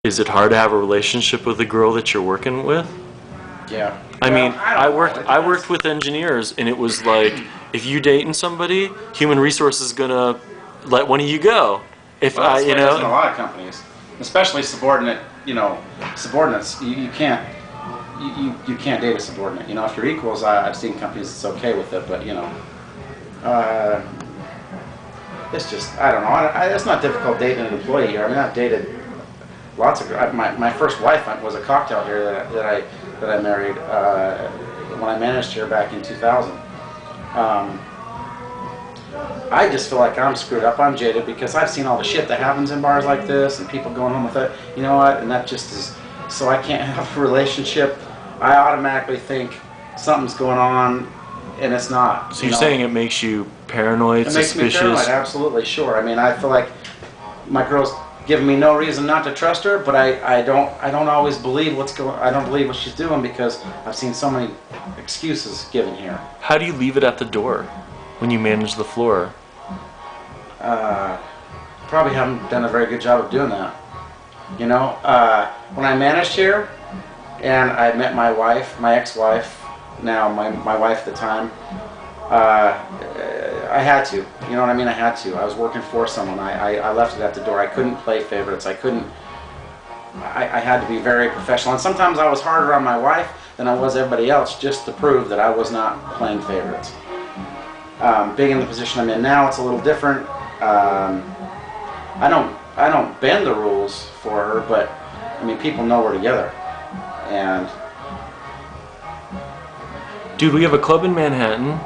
Is it hard to have a relationship with the girl that you're working with? Yeah. I mean, I I worked with engineers, and it was like, if you dating somebody, human resources is gonna let one of you go. If Well, that's the you way it is in a know, lot of companies, especially subordinate. Subordinates. You can't. You can't date a subordinate. If you're equals, I've seen companies that's okay with it, but uh, it's just I don't know. It's not difficult dating an employee here. I mean, I've dated lots of. My first wife was a cocktail here that I married when I managed here back in 2000. I just feel like I'm screwed up. I'm jaded because I've seen all the shit that happens in bars like this and people going home with it. You know what? And that just is. So I can't have a relationship. I automatically think something's going on, and it's not. so you're saying it makes you paranoid, It makes me suspicious? paranoid. Absolutely, sure. I mean, I feel like my girl's giving me no reason not to trust her, but I don't always believe I don't believe what she's doing because I've seen so many excuses given here. How do you leave it at the door when you manage the floor? Probably haven't done a very good job of doing that. When I managed here, and I met my wife, my ex-wife, now my wife at the time, I had to. You know what I mean? I had to. I was working for someone. I left it at the door. I couldn't play favorites. I had to be very professional. And sometimes I was harder on my wife than I was everybody else just to prove that I was not playing favorites. Being in the position I'm in now, it's a little different. I don't bend the rules for her, but I mean, people know we're together. And Dude, we have a club in Manhattan,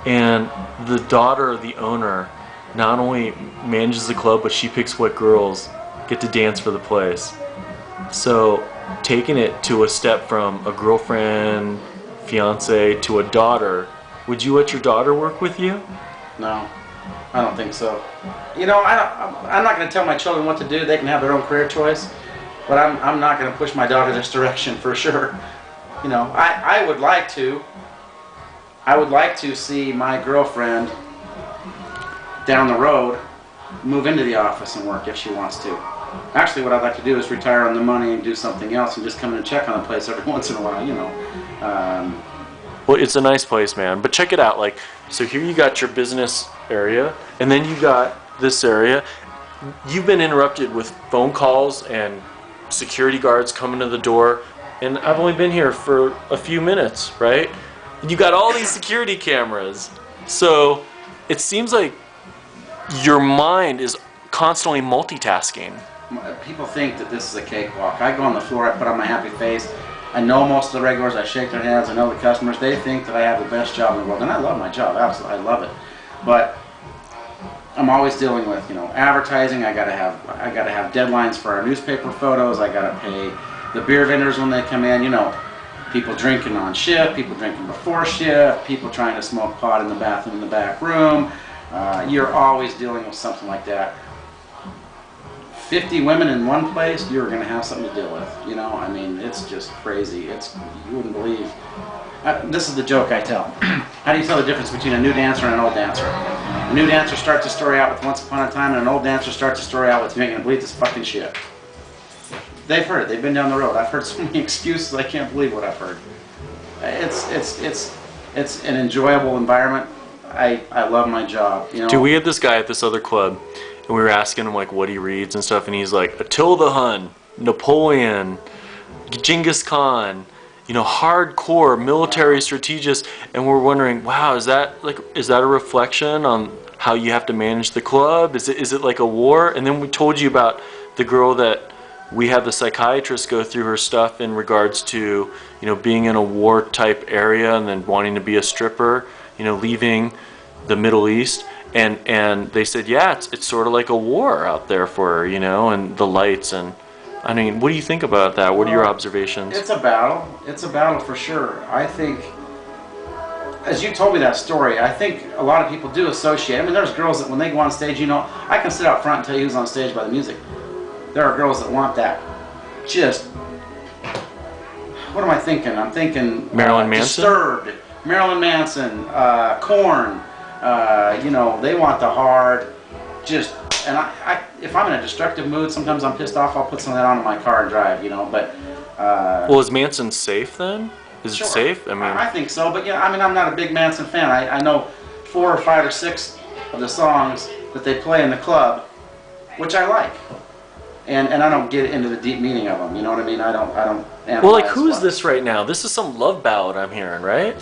and the daughter of the owner not only manages the club, but she picks what girls get to dance for the place. So taking it to a step from a girlfriend, fiance, to a daughter, would you let your daughter work with you? no, I don't think so. I'm not going to tell my children what to do. They can have their own career choice, but I'm not going to push my daughter this direction for sure. I would like to. I would like to see my girlfriend down the road move into the office and work if she wants to. Actually, what I'd like to do is retire on the money and do something else and just come in and check on the place every once in a while. Well, it's a nice place, man. But check it out. So here you got your business area, and then you got this area. You've been interrupted with phone calls and security guards coming to the door, and I've only been here for a few minutes, right? You got all these security cameras. So it seems like your mind is constantly multitasking. People think that this is a cakewalk. I go on the floor, I put on my happy face. I know most of the regulars, I shake their hands, I know the customers. They think that I have the best job in the world, and I love my job, absolutely, I love it. But I'm always dealing with, advertising. I gotta have deadlines for our newspaper photos. I gotta pay the beer vendors when they come in. People drinking on shift, people drinking before shift, people trying to smoke pot in the bathroom in the back room. You're always dealing with something like that. 50 women in one place, you're going to have something to deal with. I mean, it's just crazy. You wouldn't believe. This is the joke I tell. How do you tell the difference between a new dancer and an old dancer? A new dancer starts a story out with Once Upon a Time, and an old dancer starts a story out with You Ain't Gonna Believe This Fucking Shit. They've heard it. They've been down the road. I've heard so many excuses. I can't believe what I've heard. It's an enjoyable environment. I love my job. Dude, we had this guy at this other club, and we were asking him what he reads and stuff, and he's like, Attila Hun, Napoleon, Genghis Khan, hardcore military strategist, and we're wondering, wow, is that a reflection on how you have to manage the club? Is it like a war? And then we told you about the girl that we had the psychiatrist go through her stuff in regards to being in a war type area and then wanting to be a stripper, leaving the Middle East, and they said, yeah, it's sort of like a war out there for her, and the lights. And I mean, what do you think about that? What are your observations? It's a battle. It's a battle for sure. I think, as you told me that story, I think a lot of people do associate. I mean, there's girls that when they go on stage, I can sit out front and tell you who's on stage by the music. There are girls that want that. What am I thinking? I'm thinking Marilyn Manson? Disturbed, Marilyn Manson, Korn. They want the hard, just and if I'm in a destructive mood, sometimes I'm pissed off, I'll put some of that on in my car and drive, you know, but... well, is Manson safe then? Is sure. it safe? I mean... I think so, but yeah, I mean, I'm not a big Manson fan. I know 4 or 5 or 6 of the songs that they play in the club, which I like. And I don't get into the deep meaning of them, you know what I mean? I don't well, like, who is this right now? This is some love ballad I'm hearing, right?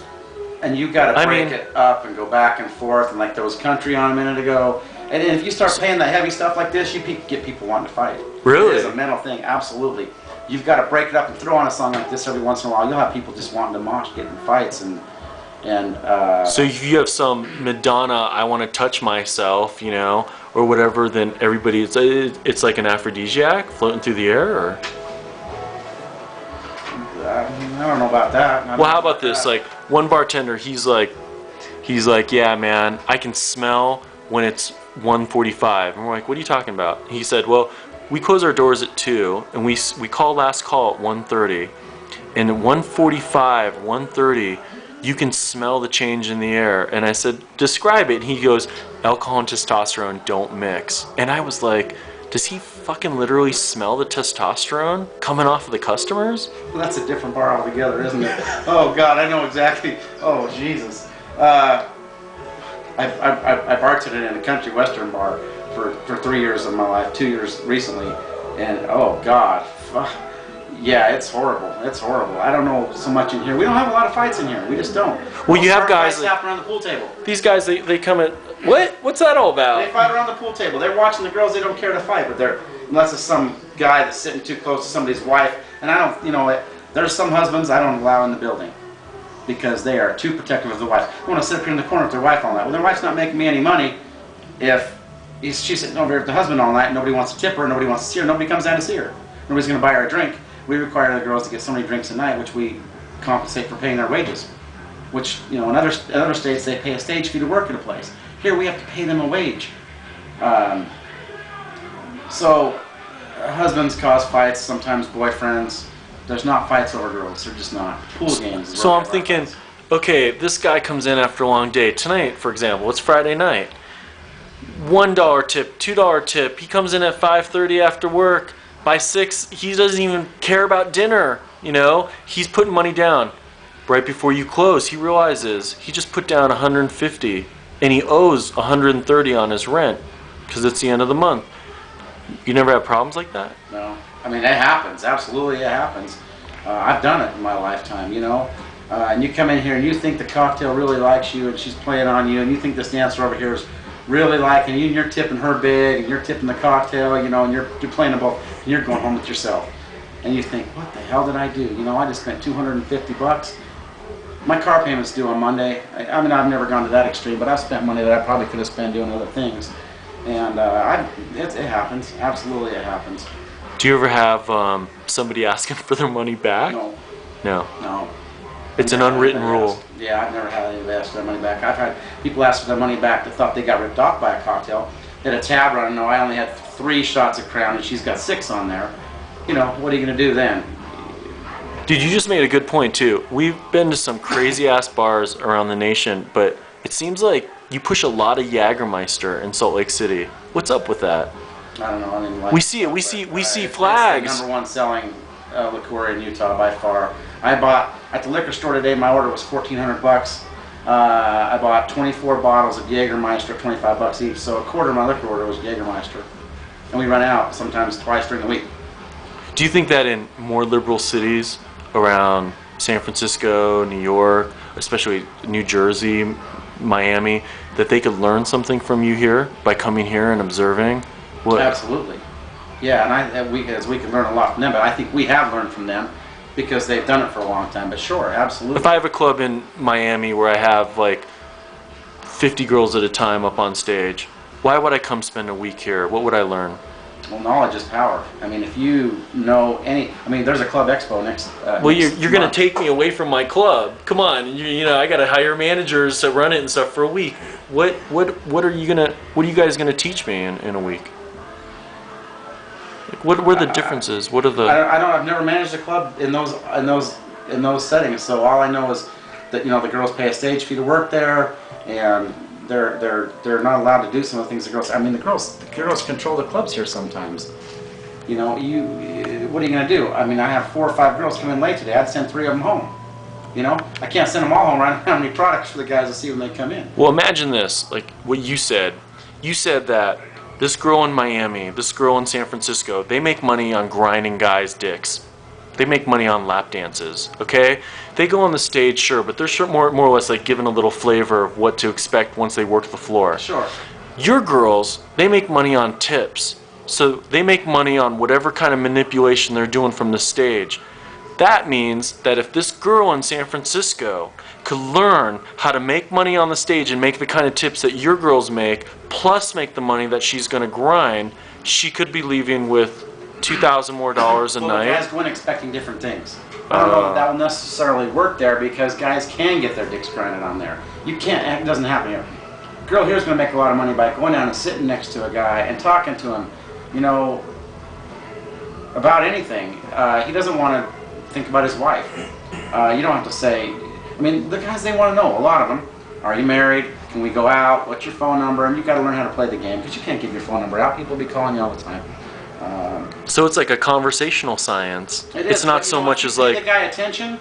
And you got to break it up and go back and forth, and like there was country on a minute ago. And if you start playing the heavy stuff like this, you get people wanting to fight. Really? It is a mental thing, absolutely. You've got to break it up and throw on a song like this every once in a while. You'll have people just wanting to mosh, get in fights, and so if you have some Madonna, I want to touch myself, you know, or whatever, then everybody, it's like an aphrodisiac floating through the air, or? I don't know about that. Well, how about this? Like, one bartender, he's like, yeah, man, I can smell when it's 1:45. And we're like, what are you talking about? He said, well, we close our doors at 2, and we call last call at 1:30, and at 1:45, 1:30, you can smell the change in the air. And I said, describe it. And he goes, alcohol and testosterone don't mix. And I was like, does he fucking literally smell the testosterone coming off of the customers? Well, that's a different bar altogether, isn't it? Oh, God, I know exactly. Oh, Jesus. I bartended in a country western bar for 3 years of my life, 2 years recently. And, oh, God. Yeah, it's horrible. It's horrible. I don't know so much in here. We don't have a lot of fights in here. We just don't. Well, you have guys that around the pool table. These guys, they come at what? What's that all about? They fight around the pool table. They're watching the girls. They don't care to fight, but unless it's some guy that's sitting too close to somebody's wife. And I don't, you know, there's some husbands I don't allow in the building because they are too protective of the wife. They want to sit up here in the corner with their wife all night. Well, their wife's not making me any money if she's sitting over here with the husband all night. Nobody wants to tip her. Nobody wants to see her. Nobody comes down to see her. Nobody's going to buy her a drink. We require the girls to get so many drinks a night, which we compensate for paying their wages. Which, you know, in other states they pay a stage fee to work at a place. Here we have to pay them a wage. So husbands cause fights, sometimes boyfriends. There's not fights over girls. They're just not. Pool games. So I'm thinking, okay, this guy comes in after a long day. Tonight, for example, it's Friday night. $1 tip, $2 tip. He comes in at 5:30 after work. By 6, he doesn't even care about dinner, you know? He's putting money down. Right before you close, he realizes he just put down $150, and he owes $130 on his rent because it's the end of the month. You never have problems like that? No. I mean, it happens. Absolutely, it happens. I've done it in my lifetime, you know? And you come in here and you think the cocktail really likes you and she's playing on you, and you think this dancer over here is really liking you, and you're tipping her big, and you're tipping the cocktail, you know, and you're playing them both, and you're going home with yourself. And you think, what the hell did I do? You know, I just spent $250. My car payment's due on Monday. I mean, I've never gone to that extreme, but I've spent money that I probably could have spent doing other things. And it happens. Absolutely, it happens. Do you ever have somebody asking for their money back? No. No. No. It's an unwritten rule. Yeah, I've never had anybody ask for their money back. I've had people ask for their money back that thought they got ripped off by a cocktail. They had a tab running. No, I only had 3 shots of Crown, and she's got 6 on there. You know, what are you going to do then? Dude, you just made a good point, too. We've been to some crazy-ass bars around the nation, but it seems like you push a lot of Jägermeister in Salt Lake City. What's up with that? I don't know. I mean, like, we see it. We see flags. It's the #1 selling liqueur in Utah by far. I bought at the liquor store today. My order was $1,400. I bought 24 bottles of Jägermeister, $25 each. So a quarter of my liquor order was Jägermeister, and we run out sometimes twice during the week. Do you think that in more liberal cities around San Francisco, New York, especially New Jersey, Miami, that they could learn something from you here by coming here and observing? What? Absolutely. Yeah, and we can learn a lot from them, but I think we have learned from them because they've done it for a long time. But sure, absolutely. If I have a club in Miami where I have like 50 girls at a time up on stage, why would I come spend a week here? What would I learn? Well, knowledge is power. I mean, if you know there's a club expo next. Well, you're going to take me away from my club. Come on, you know I got to hire managers to run it and stuff for a week. What are you guys gonna teach me in a week? Like, what are the differences? What are the? I've never managed a club in those settings. So all I know is that the girls pay a stage fee to work there, and they're not allowed to do some of the things the girls. I mean, the girls control the clubs here sometimes. You know, what are you gonna do? I mean, I have 4 or 5 girls come in late today. I'd send 3 of them home. You know, I can't send them all home. I don't have any products for the guys to see when they come in. Well, imagine this, like what you said. You said that this girl in Miami, this girl in San Francisco, they make money on grinding guys' dicks. They make money on lap dances, okay? They go on the stage, sure, but they're more or less like given a little flavor of what to expect once they work the floor. Sure. Your girls, they make money on tips. So they make money on whatever kind of manipulation they're doing from the stage. That means that if this girl in San Francisco could learn how to make money on the stage and make the kind of tips that your girls make, plus make the money that she's going to grind, she could be leaving with $2,000 more a well, night. Guys go in expecting different things. I don't know if that will necessarily work there because guys can get their dicks grinded on there. You can't. It doesn't happen here. Girl here's going to make a lot of money by going down and sitting next to a guy and talking to him, you know, about anything. He doesn't want to think about his wife. You don't have to say. I mean, the guys, they want to know. A lot of them. Are you married? Can we go out? What's your phone number? And you got to learn how to play the game because you can't give your phone number out. People will be calling you all the time. So it's like a conversational science. It's not so much as like the guy attention.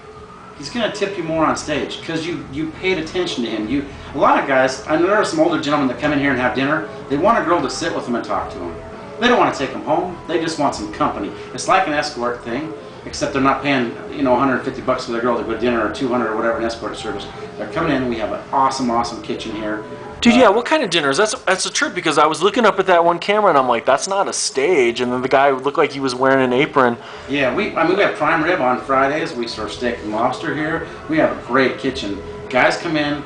He's gonna tip you more on stage because you paid attention to him. A lot of guys. I know there are some older gentlemen that come in here and have dinner. They want a girl to sit with them and talk to them. They don't want to take them home. They just want some company. It's like an escort thing, except they're not paying, you know, $150 for their girl to go to dinner or $200 or whatever an escort service. They're coming in. We have an awesome kitchen here. dude, yeah, what kind of dinners? That's a trip because I was looking up at that one camera and I'm like, that's not a stage. And then the guy looked like he was wearing an apron. Yeah, we have prime rib on Fridays. We serve steak and lobster here. We have a great kitchen. Guys come in,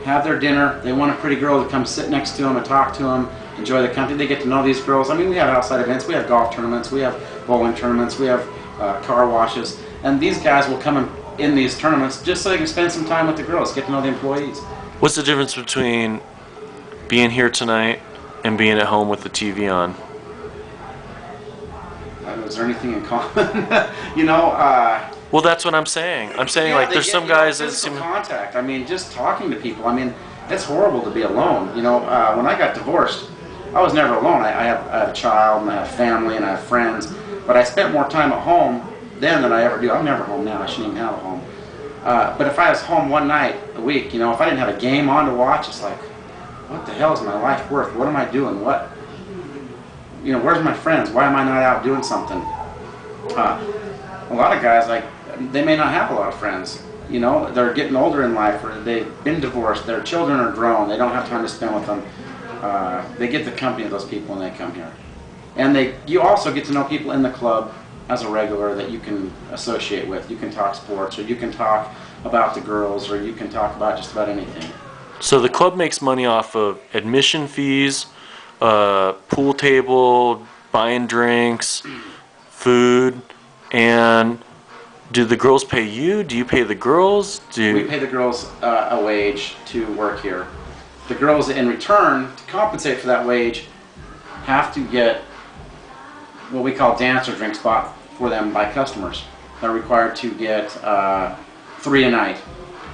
have their dinner. They want a pretty girl to come sit next to them and talk to them, enjoy the company. They get to know these girls. I mean, we have outside events. We have golf tournaments. We have bowling tournaments. We have car washes. And these guys will come in these tournaments just so they can spend some time with the girls, get to know the employees. What's the difference between being here tonight and being at home with the TV on? Is there anything in common? You know, well, that's what I'm saying. I'm saying, yeah, like, there's some guys that seem... contact. I mean, just talking to people. I mean, it's horrible to be alone. You know, when I got divorced, I was never alone. I have a child, and I have family, and I have friends. But I spent more time at home then than I ever do. I'm never home now. I shouldn't even have a home. But if I was home one night a week, you know, if I didn't have a game on to watch, it's like, what the hell is my life worth? What am I doing? What? You know, where's my friends? Why am I not out doing something? A lot of guys, like, they may not have a lot of friends. You know, they're getting older in life, or they've been divorced. Their children are grown. They don't have time to spend with them. They get the company of those people when they come here. And you also get to know people in the club as a regular that you can associate with. You can talk sports, or you can talk about the girls, or you can talk about just about anything. So the club makes money off of admission fees, pool table, buying drinks, food, and do the girls pay you? Do you pay the girls? We pay the girls a wage to work here. The girls, in return, to compensate for that wage, have to get what we call dancer drinks bought for them by customers. They're required to get 3 a night.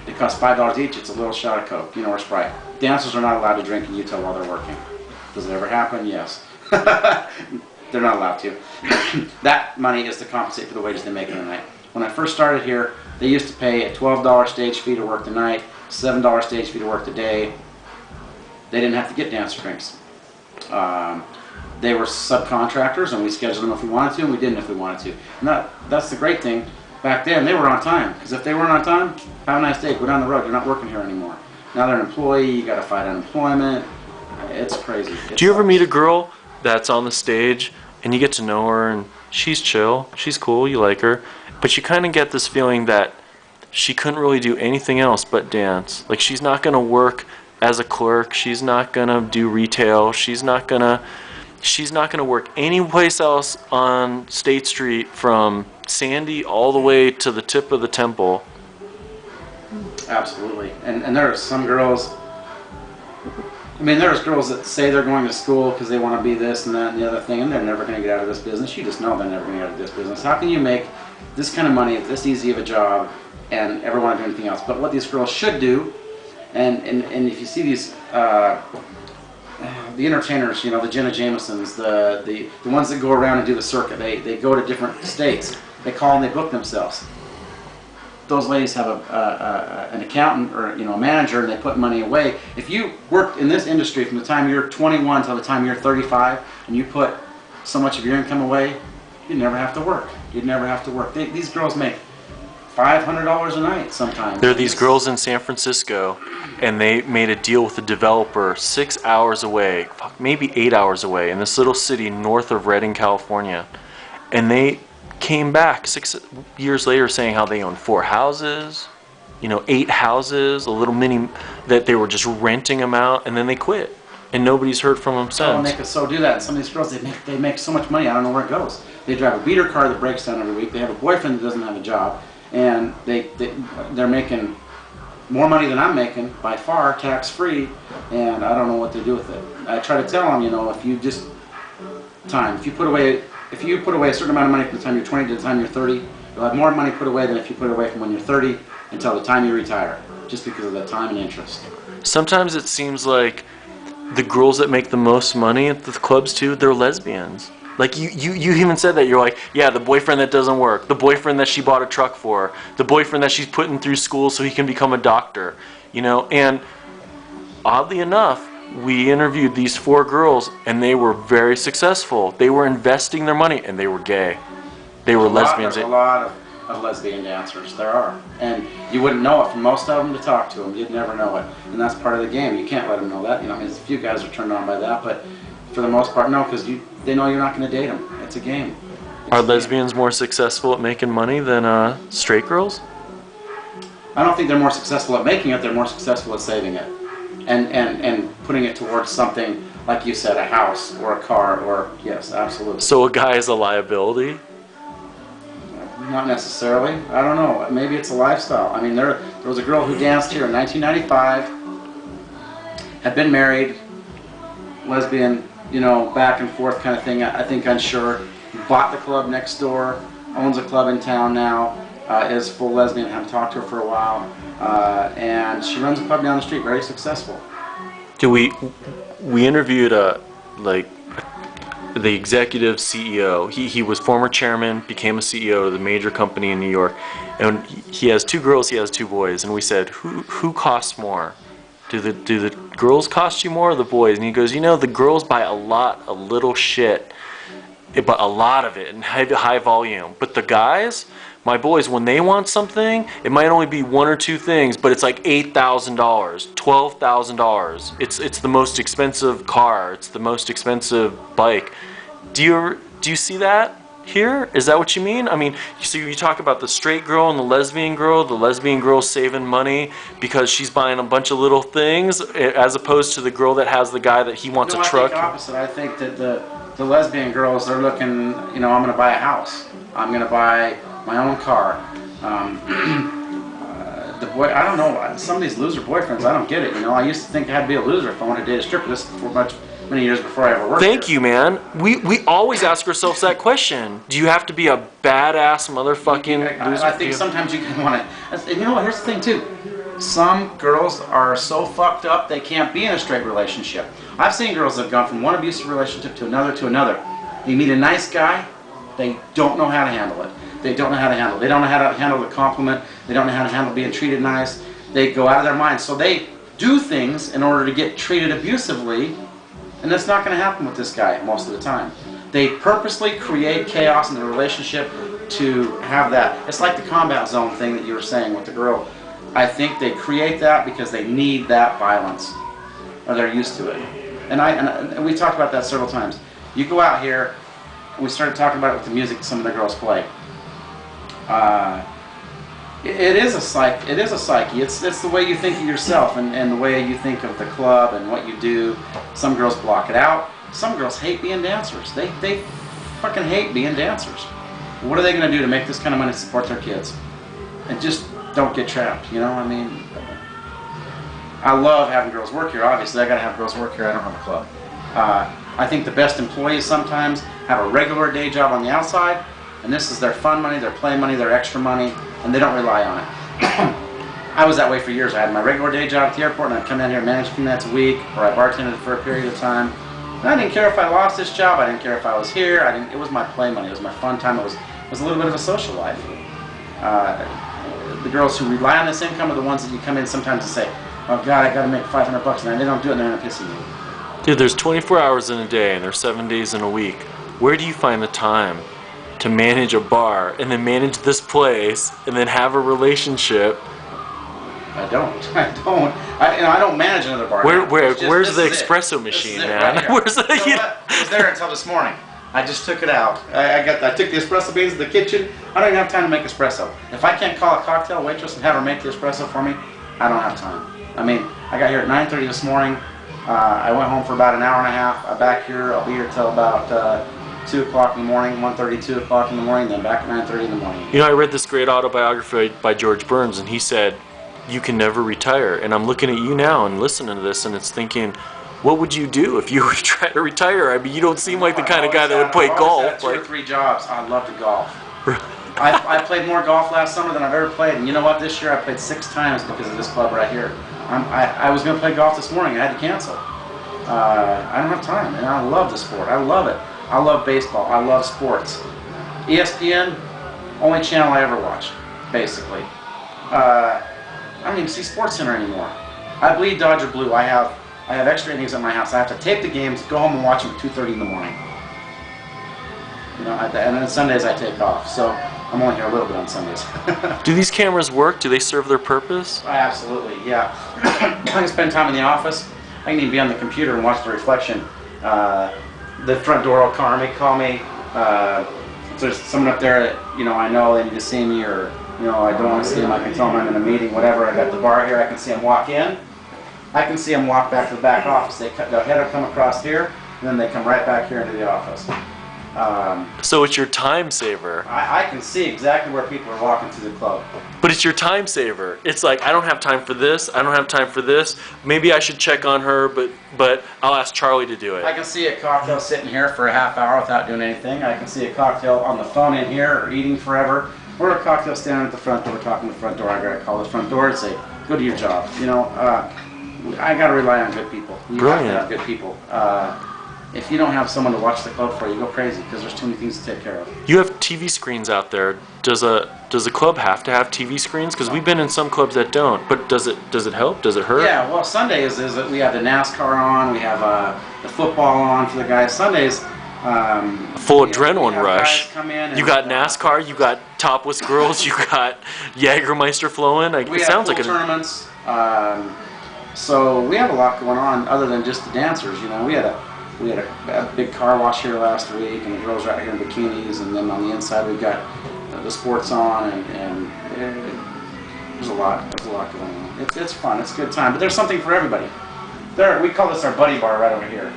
They cost $5 each. It's a little shot of Coke, you know, or Sprite. Dancers are not allowed to drink in Utah while they're working. Does it ever happen? Yes. They're not allowed to. That money is to compensate for the wages they make in a night. When I first started here, they used to pay a $12 stage fee to work the night, $7 stage fee to work the day. They didn't have to get dancer drinks. They were subcontractors, and we scheduled them if we wanted to, and we didn't if we wanted to. And that's the great thing. Back then, they were on time, because if they weren't on time, have a nice day, go down the road, you're not working here anymore. Now they're an employee, you got to fight unemployment. It's crazy. Do you ever meet a girl that's on the stage, and you get to know her, and she's chill, she's cool, you like her, but you kind of get this feeling that she couldn't really do anything else but dance. Like, she's not going to work as a clerk, she's not going to do retail, she's not going to work any place else on State Street from Sandy all the way to the tip of the temple. Absolutely. And there are some girls, I mean, there's girls that say they're going to school because they want to be this and that and the other thing, and they're never going to get out of this business. You just know they're never going to get out of this business. How can you make this kind of money, this easy of a job, and ever want to do anything else? But what these girls should do And if you see these, the entertainers, you know, the Jenna Jamesons, the ones that go around and do the circuit, they go to different states. They call and they book themselves. Those ladies have an accountant or, you know, a manager, and they put money away. If you worked in this industry from the time you're 21 till the time you're 35, and you put so much of your income away, you'd never have to work. You'd never have to work. These girls make $500 a night sometimes. There are these girls in San Francisco, and they made a deal with the developer 6 hours away, maybe 8 hours away, in this little city north of Redding, California. And they came back 6 years later saying how they owned 4 houses, you know, 8 houses, a little mini, that they were just renting them out, and then they quit. And nobody's heard from them since. Oh, and they could so do that. And some of these girls, they make so much money, I don't know where it goes. They drive a beater car that breaks down every week. They have a boyfriend that doesn't have a job. And they're making more money than I'm making by far, tax-free, and I don't know what to do with it. I try to tell them, you know, if you put away a certain amount of money from the time you're 20 to the time you're 30, you'll have more money put away than if you put away from when you're 30 until the time you retire, just because of the time and interest. Sometimes it seems like the girls that make the most money at the clubs too, they're lesbians. Like you even said that. You're like, yeah, the boyfriend that doesn't work, the boyfriend that she bought a truck for, the boyfriend that she's putting through school so he can become a doctor, you know. And oddly enough, we interviewed these 4 girls, and they were very successful. They were investing their money, and they were gay. They were lesbians. There's a lot of lesbian dancers. There are, and you wouldn't know it from most of them to talk to them. You'd never know it, and that's part of the game. You can't let them know that. You know, I mean, a few guys are turned on by that, but for the most part, no, because they know you're not going to date them. It's a game. Are lesbians more successful at making money than straight girls? I don't think they're more successful at making it. They're more successful at saving it, and putting it towards something like you said, a house or a car, or yes, absolutely. So a guy is a liability? Not necessarily. I don't know. Maybe it's a lifestyle. I mean, there was a girl who danced here in 1995, had been married, lesbian, you know, back and forth kind of thing. I think unsure. Bought the club next door, owns a club in town now, is full lesbian. Haven't talked to her for a while, and she runs a club down the street. Very successful. We interviewed the executive CEO. He was former chairman, became a CEO of the major company in New York, and he has 2 girls, he has 2 boys, and we said, who costs more? Do the girls cost you more or the boys? And he goes, you know, the girls buy a little shit, but a lot of it in high volume. But the guys, my boys, when they want something, it might only be 1 or 2 things, but it's like $8,000, $12,000. It's the most expensive car. It's the most expensive bike. Do you see that here? Is that what you mean? I mean, so you talk about the straight girl and the lesbian girl saving money because she's buying a bunch of little things, as opposed to the girl that has the guy that he wants a truck. I think opposite. I think that the lesbian girls, they're looking, you know, I'm going to buy a house. I'm going to buy my own car. The boy, I don't know, some of these loser boyfriends, I don't get it, you know. I used to think I had to be a loser if I wanted to date a stripper. This for many years before I ever worked Thank here. you, man. We always ask ourselves that question. Do you have to be a badass motherfucking loser? I think sometimes you can want to, you know what, here's the thing too. Some girls are so fucked up they can't be in a straight relationship. I've seen girls that have gone from one abusive relationship to another to another. They meet a nice guy, they don't know how to handle it. They don't know how to handle it. They don't know how to handle the compliment. They don't know how to handle being treated nice. They go out of their minds. So they do things in order to get treated abusively, and that's not going to happen with this guy most of the time. They purposely create chaos in the relationship to have that. It's like the combat zone thing that you were saying with the girl. I think they create that because they need that violence, or they're used to it. And we talked about that several times. You go out here, we started talking about it with the music some of the girls play. It is a psyche. It's the way you think of yourself and the way you think of the club and what you do. Some girls block it out. Some girls hate being dancers. They fucking hate being dancers. What are they going to do to make this kind of money to support their kids? And just don't get trapped, you know? I mean, I love having girls work here. Obviously, I got to have girls work here. I don't have a club. I think the best employees sometimes have a regular day job on the outside, and this is their fun money, their play money, their extra money, and they don't rely on it. I was that way for years. I had my regular day job at the airport, and I'd come in here and manage a few nights a week, or I bartended for a period of time. And I didn't care if I lost this job. I didn't care if I was here. It was my play money. It was my fun time. It was a little bit of a social life. The girls who rely on this income are the ones that you come in sometimes and say, "Oh God, I got to make $500," and they don't do it, and they're pissing you. Dude, there's 24 hours in a day, and there's 7 days in a week. Where do you find the time to manage a bar, and then manage this place, and then have a relationship? I don't. I don't manage another bar. Where's the espresso machine, man? Right, Where's the? It was there until this morning. I just took it out. I took the espresso beans in the kitchen. I don't even have time to make espresso. If I can't call a cocktail waitress and have her make the espresso for me, I don't have time. I mean, I got here at 9:30 this morning. I went home for about an hour and a half. I'm back here. I'll be here till about 2 o'clock in the morning, 1:30, 2 o'clock in the morning, then back at 9:30 in the morning. You know, I read this great autobiography by George Burns, and he said, "You can never retire." And I'm looking at you now and listening to this, and it's thinking, what would you do if you were trying to retire? I mean, you don't seem like the kind of guy that would play golf. I've had 2 or 3 jobs. I'd love to golf. I played more golf last summer than I've ever played, and you know what? This year I played 6 times because of this club right here. I was going to play golf this morning. I had to cancel. I don't have time, and I love the sport. I love it. I love baseball. I love sports. ESPN, only channel I ever watch, basically. I don't even see SportsCenter anymore. I bleed Dodger blue. I have extra innings at my house. I have to tape the games, go home and watch them at 2:30 in the morning. You know, and then Sundays I take off. So I'm only here a little bit on Sundays. Do these cameras work? Do they serve their purpose? Absolutely, yeah. I can spend time in the office. I can even be on the computer and watch the reflection. The front door will call me. If there's someone up there that, you know, I know they need to see me, or, you know, I don't want to see them, I can tell them I'm in a meeting, whatever. I got the bar here, I can see them walk in. I can see them walk back to the back office. Their head will come across here, and then they come right back here into the office. So it's your time saver. I can see exactly where people are walking through the club. But it's your time saver. It's like, I don't have time for this, I don't have time for this. Maybe I should check on her, but I'll ask Charlie to do it. I can see a cocktail sitting here for a half hour without doing anything. I can see a cocktail on the phone in here or eating forever. Or a cocktail standing at the front door talking to the front door. I gotta call the front door and say, go to your job. You know, I gotta rely on good people. You Brilliant. have to have good people. If you don't have someone to watch the club for you, go crazy because there's too many things to take care of. You have TV screens out there. Does a club have to have TV screens? Because we've been in some clubs that don't. But does it help? Does it hurt? Yeah. Well, Sundays is that we have the NASCAR on. We have the football on for the guys. Sundays. Full adrenaline rush. Come in and, you got NASCAR. You got topless girls. You got Jägermeister flowing. We have pool tournaments. So we have a lot going on other than just the dancers. You know, we had a big car wash here last week, and the girls right here in bikinis, and then on the inside we've got the sports on, and there's a lot going on. It's fun. It's a good time. But there's something for everybody. We call this our buddy bar right over here.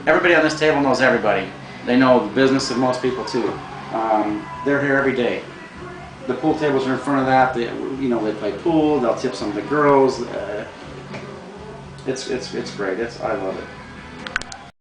Everybody on this table knows everybody. They know the business of most people too. They're here every day. The pool tables are in front of that. They play pool. They'll tip some of the girls. It's great. I love it.